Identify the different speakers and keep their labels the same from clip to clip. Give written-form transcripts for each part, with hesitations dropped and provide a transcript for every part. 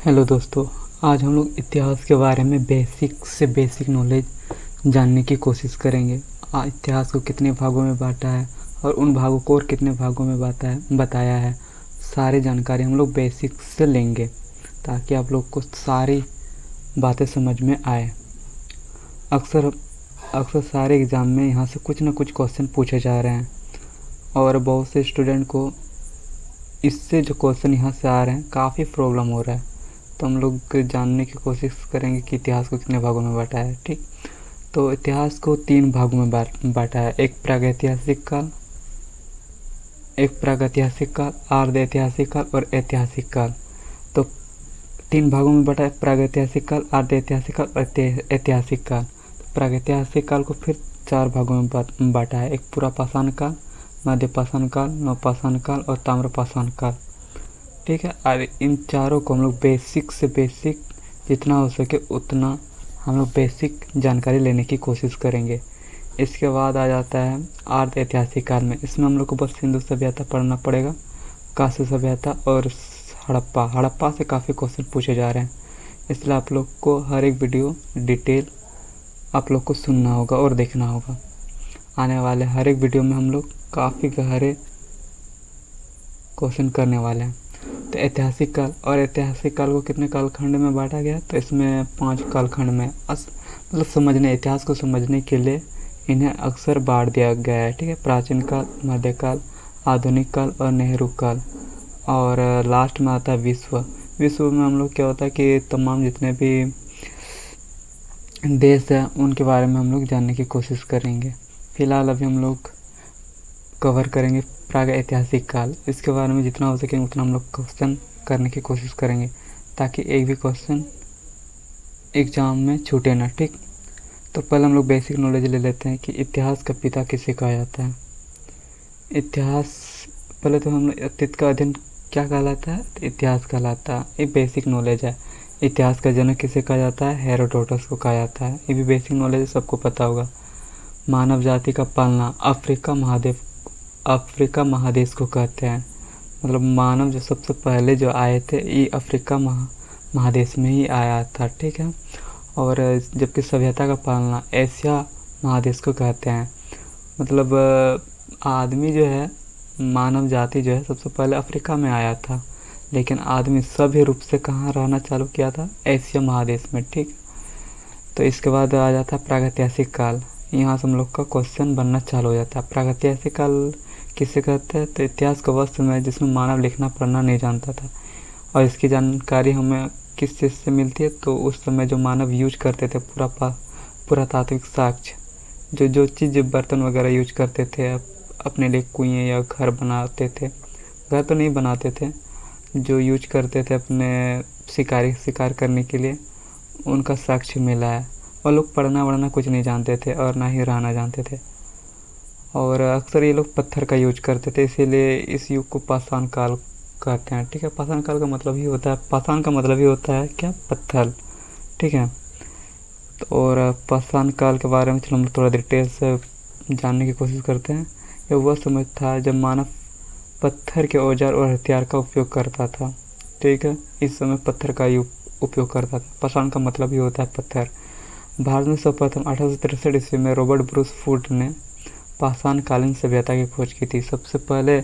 Speaker 1: Hello दोस्तों, आज हम लोग इतिहास के बारे में बेसिक से बेसिक नॉलेज जानने की कोशिश करेंगे। इतिहास को कितने भागों में बांटा है और उन भागों को और कितने भागों में बताया है, सारी जानकारी हम लोग बेसिक से लेंगे ताकि आप लोग को सारी बातें समझ में आए। अक्सर अक्सर सारे एग्ज़ाम में यहाँ से कुछ ना कुछ क्वेश्चन पूछे जा रहे हैं और बहुत से स्टूडेंट को इससे जो क्वेश्चन यहाँ से आ रहे हैं काफ़ी प्रॉब्लम हो रहा है। तो हम लोग जानने की कोशिश करेंगे कि इतिहास को कितने भागों में बांटा है। ठीक, तो इतिहास को 3 भागों में बांटा है। एक प्रागैतिहासिक काल, आर्ध ऐतिहासिक काल और ऐतिहासिक काल। तो 3 भागों में बांटा है, प्रागैतिहासिक काल, आर्ध ऐतिहासिक काल और ऐतिहासिक काल। प्रागैतिहासिक काल को फिर 4 भागों में बांटा है। एक पुरापाषाण काल, मध्य पाषाण काल, नवपाषाण काल और ताम्रपाषाण काल। ठीक है, और इन चारों को हम लोग बेसिक से बेसिक जितना हो सके उतना हम लोग बेसिक जानकारी लेने की कोशिश करेंगे। इसके बाद आ जाता है आर्ध ऐतिहासिक काल में। इसमें हम लोग को बस सिंधु सभ्यता पढ़ना पड़ेगा, कांस्य सभ्यता और हड़प्पा से काफ़ी क्वेश्चन पूछे जा रहे हैं, इसलिए आप लोग को हर एक वीडियो डिटेल आप लोग को सुनना होगा और देखना होगा। आने वाले हर एक वीडियो में हम लोग काफ़ी गहरे क्वेश्चन करने वाले हैं। तो ऐतिहासिक काल को कितने कालखंड में बांटा गया? तो इसमें 5 कालखंड में मतलब इतिहास को समझने के लिए इन्हें अक्सर बांट दिया गया है। ठीक है, प्राचीन काल, मध्यकाल, आधुनिक काल और नेहरू काल। और लास्ट में आता है विश्व में हम लोग क्या होता है कि तमाम जितने भी देश हैं उनके बारे में हम लोग जानने की कोशिश करेंगे। फिलहाल अभी हम लोग कवर करेंगे प्राग ऐतिहासिक काल। इसके बारे में जितना हो सके उतना हम लोग क्वेश्चन करने की कोशिश करेंगे ताकि एक भी क्वेश्चन एग्ज़ाम में छूटे ना। ठीक, तो पहले हम लोग बेसिक नॉलेज ले लेते हैं कि इतिहास का पिता किसे कहा जाता है। इतिहास पहले तो हम लोग अतीत का अध्ययन क्या कहलाता है? तो इतिहास कहलाता है। ये बेसिक नॉलेज है। इतिहास का जनक किसे कहा जाता है? हेरोडोटस को कहा जाता है। ये भी बेसिक नॉलेज सबको पता होगा। मानव जाति का पालना अफ्रीका महादेश को कहते हैं। मतलब मानव जो सबसे पहले जो आए थे ये अफ्रीका महादेश में ही आया था। ठीक है, और जबकि सभ्यता का पालना एशिया महादेश को कहते हैं। मतलब आदमी जो है, मानव जाति जो है सबसे पहले अफ्रीका में आया था, लेकिन आदमी सभ्य रूप से कहाँ रहना चालू किया था? एशिया महादेश में। ठीक, तो इसके बाद आ जाता है प्रागैतिहासिक काल। यहाँ से हम लोग का क्वेश्चन बनना चालू हो जाता है। प्रागैतिहासिक काल किसे कहते हैं? तो इतिहास का वह समय जिसमें मानव लिखना पढ़ना नहीं जानता था, और इसकी जानकारी हमें किस चीज़ से मिलती है? तो उस समय जो मानव यूज करते थे पुरातात्विक साक्ष्य, जो चीज़ बर्तन वगैरह यूज करते थे अपने लिए, कुएं या घर बनाते थे, घर तो नहीं बनाते थे, जो यूज करते थे अपने शिकार करने के लिए, उनका साक्ष्य मिला है। और लोग पढ़ना वढ़ना कुछ नहीं जानते थे और ना ही रहना जानते थे, और अक्सर ये लोग पत्थर का यूज करते थे, इसीलिए इस युग को पाषाण काल कहते हैं। ठीक है, पाषाण काल का मतलब ही होता है, पाषाण का मतलब ही होता है क्या? पत्थर। ठीक है, तो और पाषाण काल के बारे में चलो हम थोड़ा डिटेल से जानने की कोशिश करते हैं। यह वह समय था जब मानव पत्थर के औजार और हथियार का उपयोग करता था। ठीक है, इस समय पत्थर का उपयोग करता था। पाषाण का मतलब ही होता है पत्थर। भारत में सर्वप्रथम 1863 ईस्वी में रॉबर्ट ब्रूस फूट ने पाषाण कालीन सभ्यता की खोज की थी। सबसे पहले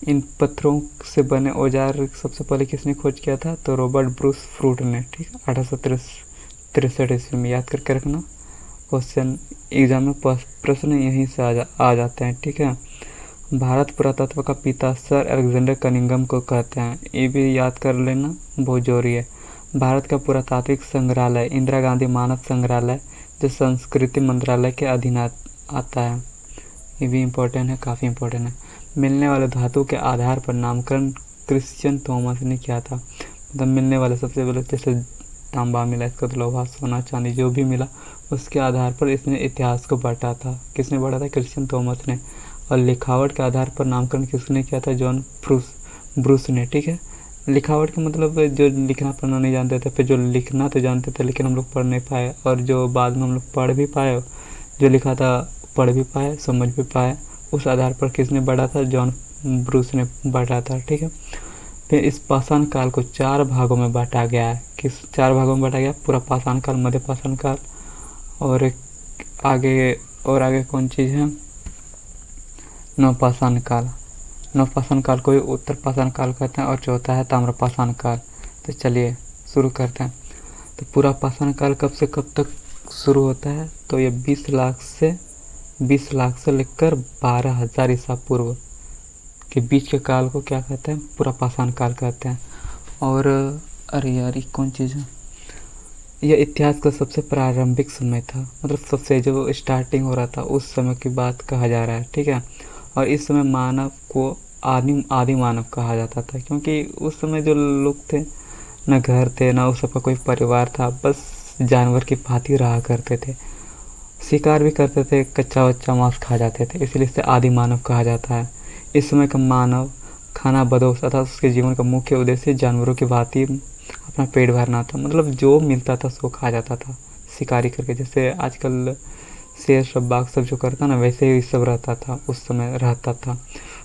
Speaker 1: इन पत्थरों से बने औजार सबसे पहले किसने खोज किया था? तो रॉबर्ट ब्रूस फूट ने। ठीक है, 1863 ईस्वी में। याद करके रखना, क्वेश्चन एग्जाम में प्रश्न यहीं से आ जाते हैं। ठीक है, भारत पुरातत्व का पिता सर अलेक्जेंडर कनिंघम को कहते हैं। ये भी याद कर लेना, बहुत जरूरी है। भारत का पुरातात्विक संग्रहालय इंदिरा गांधी मानव संग्रहालय, जो संस्कृति मंत्रालय के अधीन आता है। ये भी इम्पोर्टेंट है, काफ़ी इम्पोर्टेंट है। मिलने वाले धातु के आधार पर नामकरण क्रिश्चियन थॉमस ने किया था। मतलब मिलने वाले सबसे पहले जैसे तांबा मिला, इसका तो लोहा, सोना, चांदी जो भी मिला उसके आधार पर इसने इतिहास को बांटा था। किसने बांटा था? क्रिश्चियन थॉमस ने। और लिखावट के आधार पर नामकरण किसने किया था? जॉन ब्रूस ने। ठीक है, लिखावट का मतलब जो लिखना पढ़ना नहीं जानते थे, फिर जो लिखना तो जानते थे लेकिन हम लोग पढ़ नहीं पाए, और जो बाद में हम लोग पढ़ भी पाए, जो लिखा था पढ़ भी पाए, समझ भी पाए, उस आधार पर किसने बांटा था? जॉन ब्रूस ने बांटा था। ठीक है, फिर इस पाषाण काल को 4 भागों में बांटा गया है। किस 4 भागों में बांटा गया? पूरा पाषाण काल, मध्य पाषाण काल और आगे आगे कौन चीज़ है? नवपाषाण काल। नवपाषाण काल को ही उत्तर पाषाण काल कहते हैं और चौथा है ताम्रपाषाण काल। तो चलिए शुरू करते हैं। तो पूरा पाषाण काल कब से कब तक शुरू होता है? तो ये 20 लाख से लेकर 12,000 ईसा पूर्व के बीच के काल को क्या कहते हैं? पूरा पाषाण काल कहते हैं। और अरे यार, ये कौन चीज़ है? यह इतिहास का सबसे प्रारंभिक समय था, मतलब सबसे जो स्टार्टिंग हो रहा था उस समय की बात कहा जा रहा है, ठीक है। और इस समय मानव को आदि मानव कहा जाता था, क्योंकि उस समय जो लोग थे, न घर थे, न उस सबका कोई परिवार था, बस जानवर की भांति रहा करते थे, शिकार भी करते थे, कच्चा वच्चा मांस खा जाते थे, इसलिए इसे आदि मानव कहा जाता है। इस समय का मानव खाना बदोश अर्थात उसके जीवन का मुख्य उद्देश्य जानवरों की भांति अपना पेट भरना था, मतलब जो मिलता था सो खा जाता था शिकारी करके। जैसे आजकल शेर सब बाघ सब जो करता ना, वैसे ही सब रहता था, उस समय रहता था।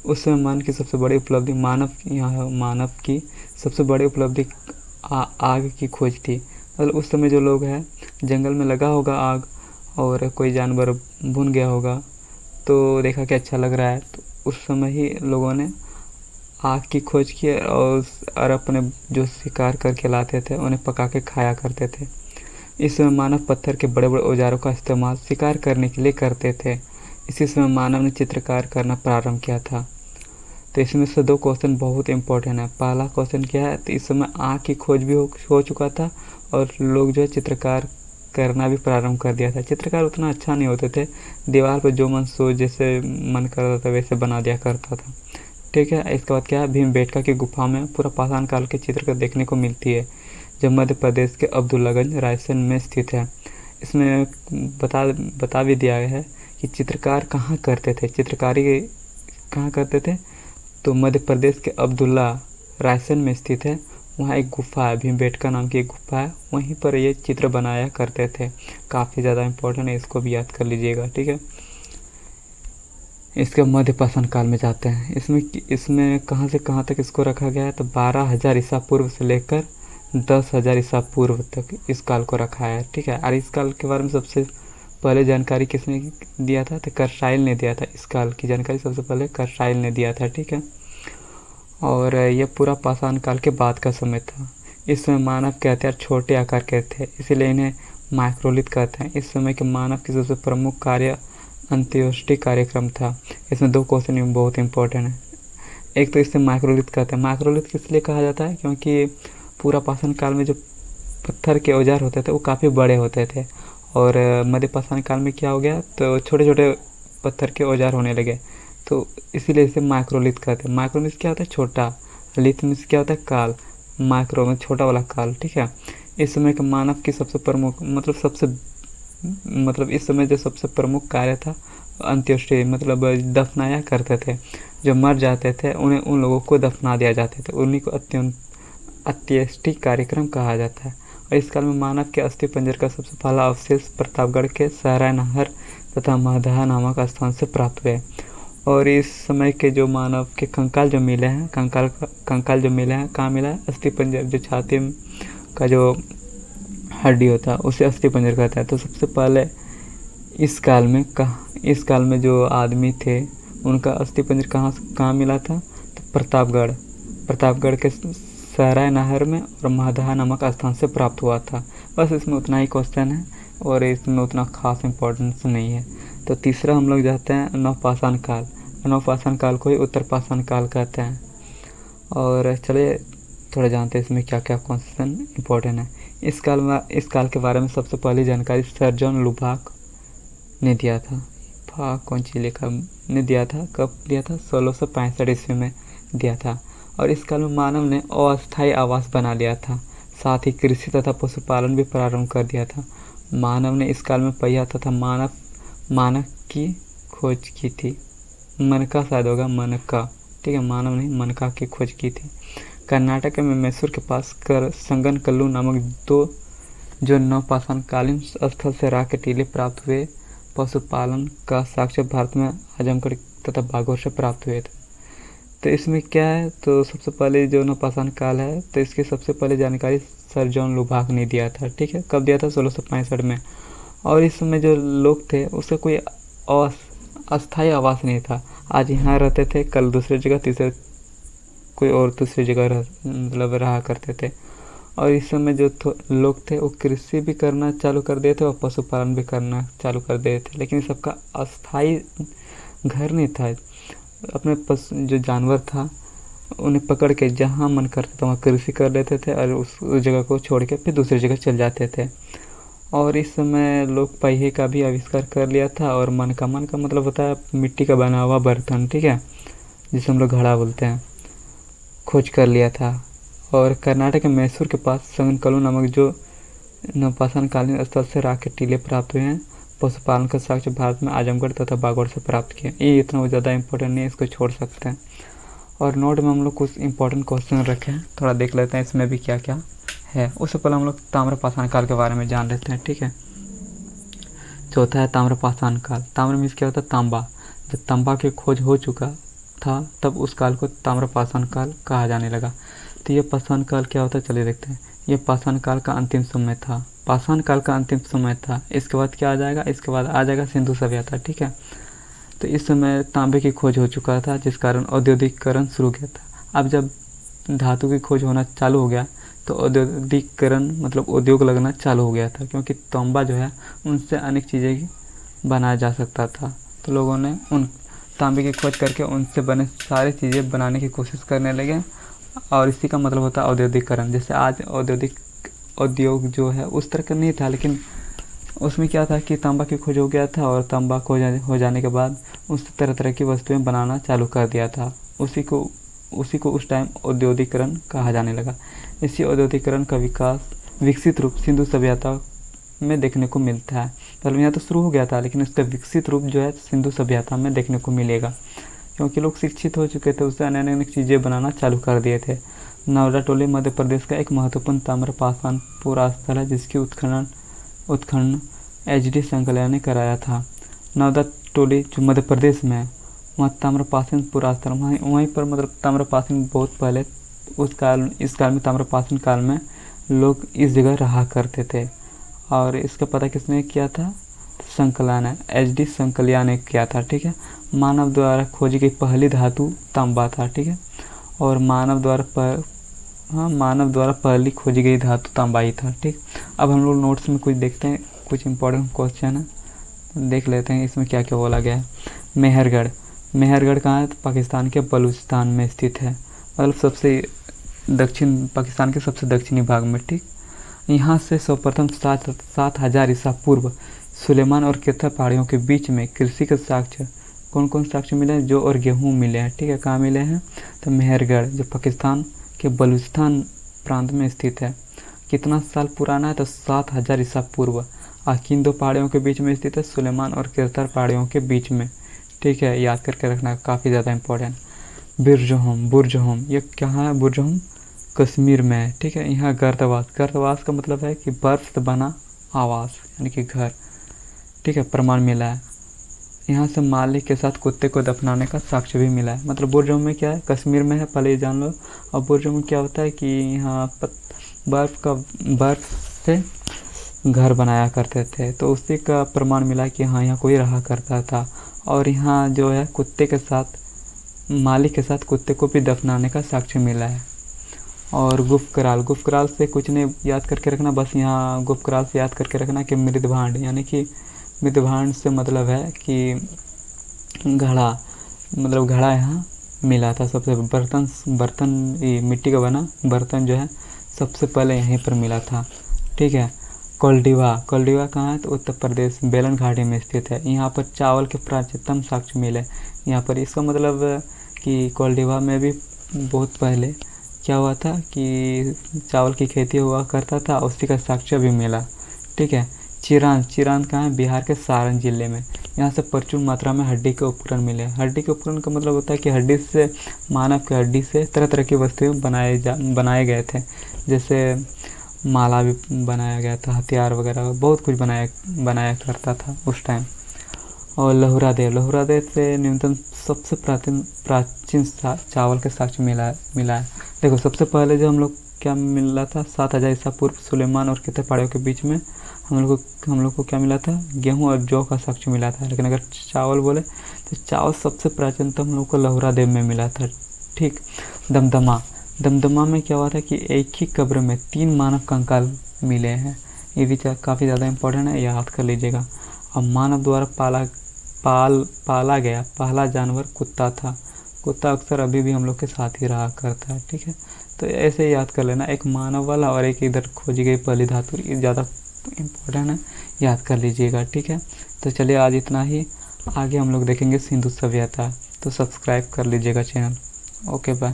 Speaker 1: उस समय मानव की सबसे बड़ी उपलब्धि मानव की सबसे बड़ी उपलब्धि आग की खोज थी। मतलब उस समय जो लोग हैं, जंगल में लगा होगा आग और कोई जानवर भुन गया होगा तो देखा कि अच्छा लग रहा है, तो उस समय ही लोगों ने आग की खोज की और अपने जो शिकार करके लाते थे उन्हें पका के खाया करते थे। इस समय मानव पत्थर के बड़े बड़े औजारों का इस्तेमाल शिकार करने के लिए करते थे। इसी समय मानव ने चित्रकार करना प्रारंभ किया था। तो इसमें से 2 क्वेश्चन बहुत इंपॉर्टेंट है। पहला क्वेश्चन क्या है? तो इस समय आग की खोज भी हो चुका था और लोग जो है चित्रकार करना भी प्रारंभ कर दिया था। चित्रकार उतना अच्छा नहीं होते थे, दीवार पर जो मन सो जैसे मन करता था वैसे बना दिया करता था, ठीक है। इसके बाद क्या है? भीमबेटका की गुफा में पूरा पाषाण काल के चित्र देखने को मिलती है, जो मध्य प्रदेश के अब्दुल्लागंज रायसेन में स्थित है। इसमें बता भी दिया गया है कि चित्रकार कहाँ करते थे, चित्रकारी कहाँ करते थे। तो मध्य प्रदेश के अब्दुल्ला रायसेन में स्थित है, वहाँ एक गुफा है, भीमबेटका नाम की एक गुफा है, वहीं पर ये चित्र बनाया करते थे। काफ़ी ज़्यादा इम्पोर्टेंट है, इसको भी याद कर लीजिएगा, ठीक है। इसके मध्य पाषाण काल में जाते हैं। इसमें कहाँ से कहाँ तक इसको रखा गया है? तो 12,000 ईसा पूर्व से लेकर 10,000 ईसा पूर्व तक इस काल को रखा है, ठीक है। और इस काल के बारे में सबसे पहले जानकारी किसने दिया था? तो कर्साइल ने दिया था। इस काल की जानकारी सबसे पहले कर्साइल ने दिया था, ठीक है। और यह पूरा पाषाण काल के बाद का समय था। इस समय मानव के हथियार छोटे आकार के थे, इसीलिए इन्हें माइक्रोलिथ कहते हैं। इस समय के मानव की सबसे प्रमुख कार्य अंत्येष्टि कार्यक्रम था। इसमें 2 क्वेश्चन बहुत इंपॉर्टेंट है। एक तो इसे माइक्रोलिथ कहते हैं। माइक्रोलिथ किस लिए कहा जाता है? क्योंकि पूरा पाषाण काल में जो पत्थर के औजार होते थे वो काफ़ी बड़े होते थे, और मध्य पाषाण काल में क्या हो गया? तो छोटे छोटे पत्थर के औजार होने लगे, तो इसीलिए इसे माइक्रोलिथ कहते हैं। माइक्रोलिथ क्या होता है? छोटा। लिथ में क्या होता है? काल। माइक्रो में छोटा वाला काल, ठीक है। इस समय के मानव की सबसे प्रमुख मतलब इस समय जो सबसे प्रमुख कार्य था अंत्येष्टि, मतलब दफनाया करते थे। जो मर जाते थे उन्हें उन लोगों को दफना दिया जाते थे, उन्हीं को अंत्येष्टि कार्यक्रम कहा जाता है। और इस काल में मानव के अस्थि पंजर का सबसे पहला अवशेष प्रतापगढ़ के सहराय नहर तथा महदहा नामक स्थान से प्राप्त हुए। और इस समय के जो मानव के कंकाल जो मिले हैं, कंकाल जो मिले हैं, कहाँ मिला है? अस्थि पंजर, जो छाती का जो हड्डी होता है उसे अस्थि पंजर कहता है। तो सबसे पहले इस काल में जो आदमी थे उनका अस्थि पंजर कहाँ मिला था? तो प्रतापगढ़ के सहराय नहर में और महदहा नामक स्थान से प्राप्त हुआ था। बस इसमें उतना ही क्वेश्चन है और इसमें उतना खास इम्पोर्टेंस नहीं है। तो तीसरा हम लोग जाते हैं नवपाषाण काल। नवपाषाण काल को ही उत्तर पाषाण काल कहते हैं। और चलिए थोड़ा जानते हैं इसमें क्या क्या क्वेश्चन इम्पोर्टेंट है। इस काल के बारे में सबसे पहली जानकारी सर जॉन लुबाक ने दिया था। कौन सी लिखा ने दिया था? कब दिया था? 1665 ईस्वी में दिया था। और इस काल में मानव ने अस्थायी आवास बना लिया था, साथ ही कृषि तथा पशुपालन भी प्रारंभ कर दिया था। मानव ने इस काल में पहिया तथा मानक की खोज की थी। मनका शायद होगा, मनका, ठीक है। मानव ने मनका की खोज की थी। कर्नाटक में मैसूर के पास संगनकल्लू नामक 2 जो नवपाषाणकालीन स्थल से राख के टीले प्राप्त हुए। पशुपालन का साक्ष्य भारत में आजमगढ़ तथा बागोर से प्राप्त हुए थे। तो इसमें क्या है, तो सबसे पहले जो नवपाषाण काल है तो इसकी सबसे पहले जानकारी सर जॉन लुबाक ने दिया था। ठीक है, कब दिया था? 1665 में। और इस समय जो लोग थे उसका कोई अस्थायी आवास नहीं था। आज यहाँ रहते थे, कल दूसरी जगह, तीसरे कोई और दूसरी जगह मतलब रहा करते थे। और इस समय जो लोग थे वो कृषि भी करना चालू कर दिए थे और पशुपालन भी करना चालू कर दिए थे, लेकिन सबका अस्थायी घर नहीं था। अपने पशु जो जानवर था उन्हें पकड़ के जहाँ मन करता था वहाँ कृषि कर लेते थे और उस जगह को छोड़ के फिर दूसरी जगह चल जाते थे। और इस समय लोग पहिए का भी आविष्कार कर लिया था। और मन का मतलब होता है मिट्टी का बना हुआ बर्तन, ठीक है, जिसे हम लोग घड़ा बोलते हैं, खोज कर लिया था। और कर्नाटक के मैसूर के पास संगनकलू नामक जो नवपाषाण कालीन स्थल से राख के टीले प्राप्त हुए हैं। पशुपालन का साक्ष्य भारत में आजमगढ़ तथा बागौड़ से प्राप्त किए। ये इतना ज़्यादा इंपॉर्टेंट नहीं है, इसको छोड़ सकते हैं। और नोट में हम लोग कुछ इंपॉर्टेंट क्वेश्चन रखे हैं, थोड़ा देख लेते हैं इसमें भी क्या क्या है। उससे पहले हम लोग ताम्रपाषाण काल के बारे में जान लेते हैं। ठीक है, चौथा है ताम्रपाषाण काल। ताम्र मीन्स क्या होता है? तांबा। जब तांबा की खोज हो चुका था तब उस काल को ताम्रपाषाण काल कहा जाने लगा। तो ये पाषाण काल क्या होता है, चलिए देखते हैं। ये पाषाण काल का अंतिम समय था। पाषाण काल का अंतिम समय था। इसके बाद क्या आ जाएगा? इसके बाद आ जाएगा सिंधु सभ्यता। ठीक है, तो इस समय तांबे की खोज हो चुका था जिस कारण औद्योगिकरण शुरू किया था। अब जब धातु की खोज होना चालू हो गया तो औद्योगिकरण मतलब उद्योग लगना चालू हो गया था, क्योंकि तांबा जो है उनसे अनेक चीज़ें बनाया जा सकता था। तो लोगों ने उन तांबे की खोज करके उनसे बने सारी चीज़ें बनाने की कोशिश करने लगे। और इसी का मतलब होता है औद्योगिकरण। जैसे आज उद्योग जो है उस तरह का नहीं था, लेकिन उसमें क्या था कि तांबा की खोज हो गया था और तांबा खोज हो जाने के बाद उससे तरह तरह की वस्तुएं बनाना चालू कर दिया था। उसी को उस टाइम औद्योगिकरण कहा जाने लगा। इसी औद्योगिकरण का विकसित रूप सिंधु सभ्यता में देखने को मिलता है। पहले यहाँ तो शुरू हो गया था, लेकिन इसका विकसित रूप जो है सिंधु सभ्यता में देखने को मिलेगा, क्योंकि लोग शिक्षित हो चुके थे, उससे अनेक चीज़ें बनाना चालू कर दिए थे। नवदा टोली मध्य प्रदेश का एक महत्वपूर्ण ताम्रपाषाण पूरा स्थल है, जिसकी उत्खनन HD संकलया ने कराया था। नवदा टोली जो मध्य प्रदेश में है वहाँ ताम्रपाषाण पूरा स्थल वहीं पर मतलब ताम्रपाषाण बहुत पहले इस काल में ताम्रपाषाण काल में लोग इस जगह रहा करते थे। और इसका पता किसने किया था? संकलया ने, HD संकलया ने किया था। ठीक है, मानव द्वारा खोजी गई पहली धातु तांबा था। ठीक है, और मानव द्वारा पहली खोजी गई धातु तांबा ही था। ठीक, अब हम लोग नोट्स में कुछ देखते हैं, कुछ इंपॉर्टेंट क्वेश्चन है, देख लेते हैं इसमें क्या क्या बोला गया है। मेहरगढ़ कहाँ है? तो पाकिस्तान के बलूचिस्तान में स्थित है, मतलब सबसे पाकिस्तान के सबसे दक्षिणी भाग में। ठीक, यहाँ से सर्वप्रथम 7,000 ईसा पूर्व सुलेमान और केथर पहाड़ियों के बीच में कृषि के साक्ष्य, कौन कौन साक्ष्य मिले हैं? जौ और गेहूँ मिले हैं। ठीक है, कहाँ मिले हैं? तो मेहरगढ़ जो पाकिस्तान के बलूचिस्तान प्रांत में स्थित है। कितना साल पुराना है? तो 7,000 ईसा पूर्व। किन दो पहाड़ियों के बीच में स्थित है? सुलेमान और केथर पहाड़ियों के बीच में। ठीक है, याद करके रखना, काफ़ी ज़्यादा इंपॉर्टेंट। बुर्जहोम ये कहाँ है? बुर्जहोम कश्मीर में है। ठीक है, यहाँ गर्तवास का मतलब है कि बर्फ से बना आवास यानी कि घर। ठीक है, प्रमाण मिला है। यहाँ से मालिक के साथ कुत्ते को दफनाने का साक्ष्य भी मिला है। मतलब बुर्जहोम में क्या है? कश्मीर में है, पहले ये जान लो। और बुर्जहोम में क्या होता है कि यहाँ बर्फ से घर बनाया करते थे, तो उसी का प्रमाण मिला कि हाँ यहाँ कोई रहा करता था। और यहाँ जो है मालिक के साथ कुत्ते को भी दफनाने का साक्ष्य मिला है। और गुप्तकाल से कुछ नहीं याद करके रखना, बस यहाँ गुप्तकाल से याद करके रखना कि मृदभांड, यानी कि मृदभांड से मतलब है कि घड़ा, मतलब घड़ा यहाँ मिला था सबसे। बर्तन ये मिट्टी का बना बर्तन जो है सबसे पहले यहीं पर मिला था। ठीक है, कोल्डिवा कहाँ है? तो उत्तर प्रदेश बेलन घाटी में स्थित है। यहाँ पर चावल के प्राचीनतम साक्ष्य मिले यहाँ पर। इसका मतलब कि कोल्डिवा में भी बहुत पहले क्या हुआ था कि चावल की खेती हुआ करता था, उसी का साक्ष्य भी मिला। ठीक है, चिरान कहाँ है? बिहार के सारण जिले में। यहाँ से प्रचुर मात्रा में हड्डी के उपकरण मिले। हड्डी के उपकरण का मतलब होता है कि मानव की हड्डी से तरह तरह की वस्तुएं बनाए गए थे। जैसे माला भी बनाया गया था, हथियार वगैरह बहुत कुछ बनाया करता था उस टाइम। और लहुरा देव से न्यूनतम सबसे प्राचीन चावल के साक्ष्य मिला है। देखो सबसे पहले जो हम लोग क्या मिला था, 7000 ईसा पूर्व सुलेमान और कितने पहाड़ियों के बीच में हम लोग को क्या मिला था, गेहूं और जौ का साक्ष्य मिला था। लेकिन अगर चावल बोले तो चावल सबसे प्राचीन तो हम लोग को लहुरा देव में मिला था। ठीक। दमदमा में क्या हुआ था कि एक ही कब्र में 3 मानव कंकाल मिले हैं। ये भी काफ़ी ज़्यादा इम्पोर्टेंट है, याद कर लीजिएगा। अब मानव द्वारा पाला गया पहला जानवर कुत्ता था। कुत्ता अक्सर अभी भी हम लोग के साथ ही रहा करता है। ठीक है, तो ऐसे याद कर लेना, एक मानव वाला और एक इधर खोजी गई पहली धातु, ये ज़्यादा इम्पोर्टेंट है, याद कर लीजिएगा। ठीक है, तो चलिए आज इतना ही, आगे हम लोग देखेंगे सिंधु सभ्यता। तो सब्सक्राइब कर लीजिएगा चैनल। Okay bye.